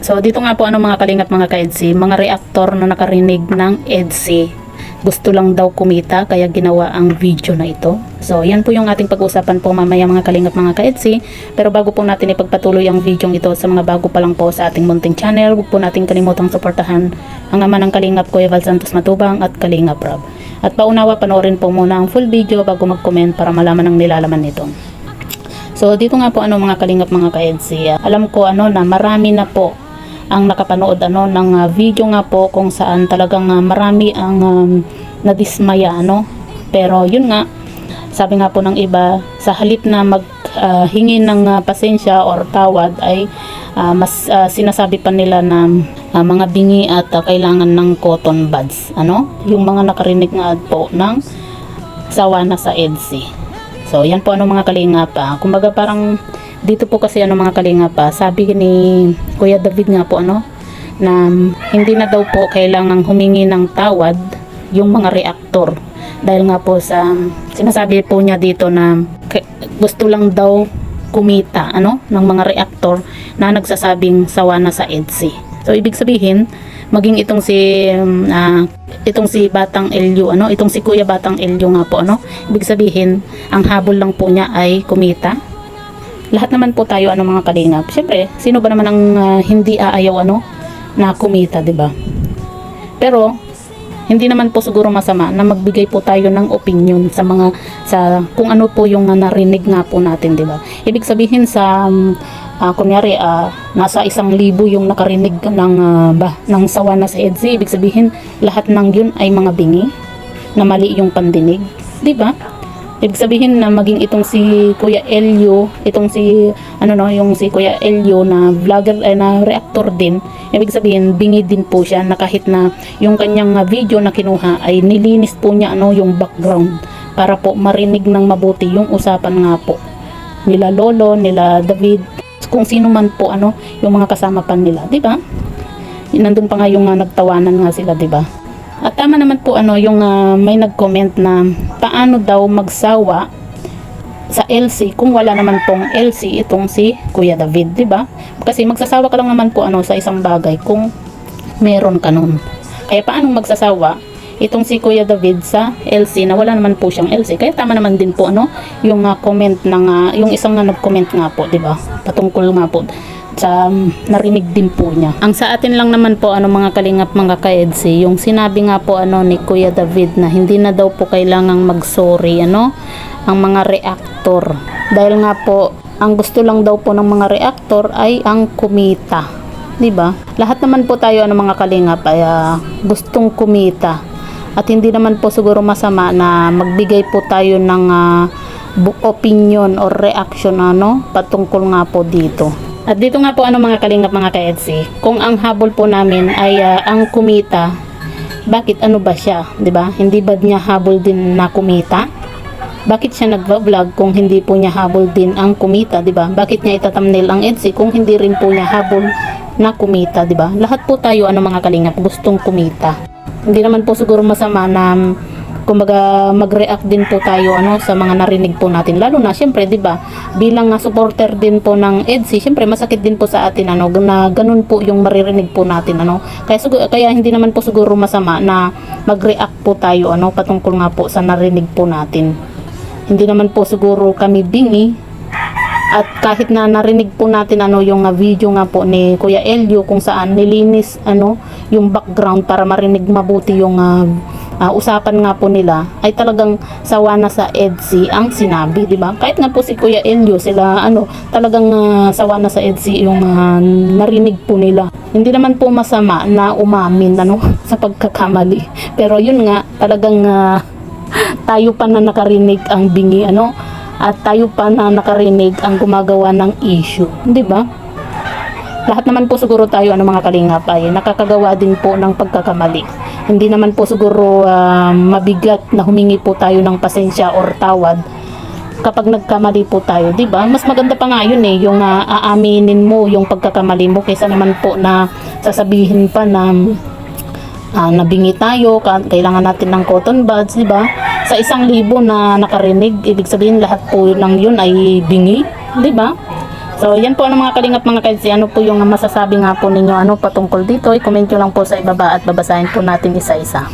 So dito nga po mga kalingap mga ka-EDSI, mga reactor na nakarinig ng EDSI. Gusto lang daw kumita kaya ginawa ang video na ito. So yan po yung ating pag-usapan po mamaya mga kalingap mga ka-EDSI. Pero bago po natin ipagpatuloy ang video ito sa mga bago pa lang po sa ating munting channel, huwag po natin kalimutang suportahan ang ama ng Kalingap Kuya Val Santos Matubang at Kalingap Rob. At paunawa panoorin po muna ang full video bago mag-comment para malaman ang nilalaman nito. So dito nga po mga kalingap mga ka-EDSI, alam ko na marami na po ang nakapanood ng video nga po kung saan talagang marami ang nadismaya pero yun nga, sabi nga po ng iba, sa halip na maghingi ng pasensya or tawad ay mas sinasabi pa nila na mga bingi at kailangan ng cotton buds, yung mga nakarinig nga po ng sawa na sa EDSI. So yan po mga kalingap, kumbaga parang dito po kasi mga kalingap, sabi ni Kuya David nga po na hindi na daw po kailangang humingi ng tawad yung mga reactor dahil nga po sa sinasabi po niya dito na gusto lang daw kumita ng mga reactor na nagsasabing sawa na sa EDSI. So ibig sabihin maging itong si Batang Elyo itong si Kuya Batang Elyo nga po ibig sabihin ang habol lang po niya ay kumita. Lahat naman po tayo mga kalingap. Siyempre, sino ba naman ang hindi aayaw na kumita, 'di ba? Pero hindi naman po siguro masama na magbigay po tayo ng opinion sa kung ano po yung narinig nga po natin, 'di ba? Ibig sabihin sa kunyari nasa 1,000 yung nakarinig ng sawa na sa EDSI, ibig sabihin lahat ng yun ay mga bingi na mali yung pandinig, 'di ba? Ibig sabihin na maging itong si Kuya Elyo, itong si yung si Kuya Elyo na vlogger na reactor din, ibig sabihin bingi din po siya na kahit na yung kanyang video na kinuha ay nilinis po niya yung background para po marinig ng mabuti yung usapan nga po nila Lolo, nila David, kung sino man po yung mga kasama pa nila, 'di ba? Nandun pa nga yung nagtawanan nga sila, 'di ba? At tama naman po yung may nag-comment na paano daw magsawa sa LC kung wala naman pong LC itong si Kuya David, 'di ba? Kasi magsasawa ka lang naman po sa isang bagay kung meron ka nun. Kaya paano magsasawa itong si Kuya David sa LC na wala naman po siyang LC? Kaya tama naman din po yung comment ng yung isang nag-comment nga po, 'di ba? Patungkol nga po sa narinig din po niya. Ang sa atin lang naman po mga kalingap mga ka-EDSI, yung sinabi nga po ni Kuya David na hindi na daw po kailangang mag-sorry ang mga reactor. Dahil nga po ang gusto lang daw po ng mga reactor ay ang kumita. 'Di ba? Lahat naman po tayo mga kalingap ay gustong kumita. At hindi naman po siguro masama na magbigay po tayo ng opinion or reaction patungkol nga po dito. At dito nga po mga kalingap mga ka-EDSI, kung ang habol po namin ay ang kumita, bakit ba siya, 'di ba? Hindi ba niya habol din na kumita? Bakit siya nagva-vlog kung hindi po niya habol din ang kumita, 'di ba? Bakit niya ita-thumbnail ang EDSI kung hindi rin po niya habol na kumita, 'di ba? Lahat po tayo mga kalingap gustong kumita. Hindi naman po siguro masama na kumbaga mag-react din po tayo sa mga narinig po natin, lalo na syempre 'di ba bilang supporter din po ng EDSI, syempre masakit din po sa atin na ganun po yung maririnig po natin kaya hindi naman po siguro masama na mag-react po tayo patungkol nga po sa narinig po natin. Hindi naman po siguro kami bingi, at kahit na narinig po natin yung video nga po ni Kuya Elyo kung saan nilinis yung background para marinig mabuti yung usapan nga po nila, ay talagang sawa na sa EDSI ang sinabi, 'di ba? Kahit nga po si Kuya Elyo, sila talagang sawa na sa EDSI yung narinig po nila. Hindi naman po masama na umamin sa pagkakamali. Pero yun nga, talagang tayo pa na nakarinig ang bingi at tayo pa na nakarinig ang gumagawa ng issue, 'di ba? Lahat naman po siguro tayo mga kalingap ay nakakagawa din po ng pagkakamali. Hindi naman po siguro mabigat na humingi po tayo ng pasensya or tawad kapag nagkamali po tayo, 'di ba? Mas maganda pa nga yun yung aaminin mo yung pagkakamali mo kaysa naman po na sasabihin pa na nabingi tayo, kailangan natin ng cotton buds, 'di ba? Sa 1,000 na nakarinig, ibig sabihin lahat po ng yun ay bingi, 'di ba? So, yan po ano mga kalingap mga kaedsi, ano po yung masasabi nga po ninyo ano patungkol dito, i-comment nyo lang po sa ibaba at babasahin po natin isa-isa.